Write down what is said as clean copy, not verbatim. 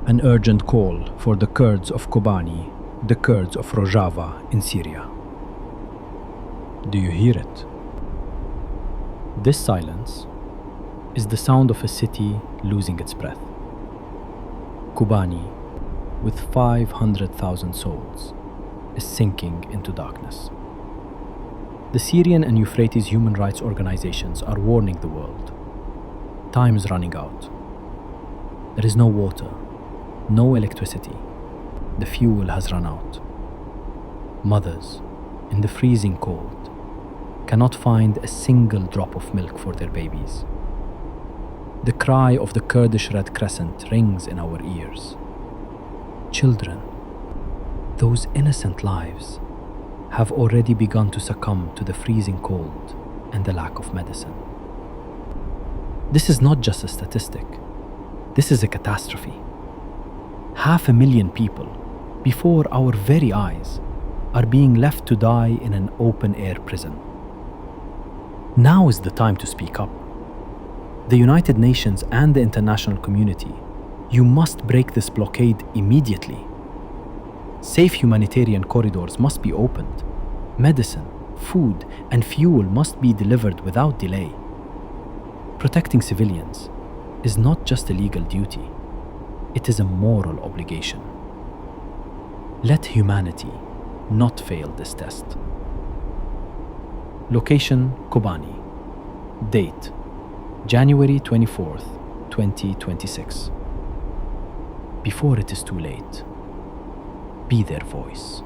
An urgent call for the Kurds of Kobani, the Kurds of Rojava in Syria. Do you hear it? This silence is the sound of a city losing its breath. Kobani, with 500,000 souls, is sinking into darkness. The Syrian and Euphrates human rights organizations are warning the world. Time is running out. There is no water, no electricity. The fuel has run out. Mothers, in the freezing cold, cannot find a single drop of milk for their babies. The cry of the Kurdish Red Crescent rings in our ears. Children, those innocent lives, have already begun to succumb to the freezing cold and the lack of medicine. This is not just a statistic. This is a catastrophe. 500,000 people, before our very eyes, are being left to die in an open-air prison. Now is the time to speak up. The United Nations and the international community, you must break this blockade immediately. Safe humanitarian corridors must be opened. Medicine, food, and fuel must be delivered without delay. Protecting civilians is not just a legal duty, it is a moral obligation. Let humanity not fail this test. Location: Kobani. Date: January 24th, 2026. Before it is too late, be their voice.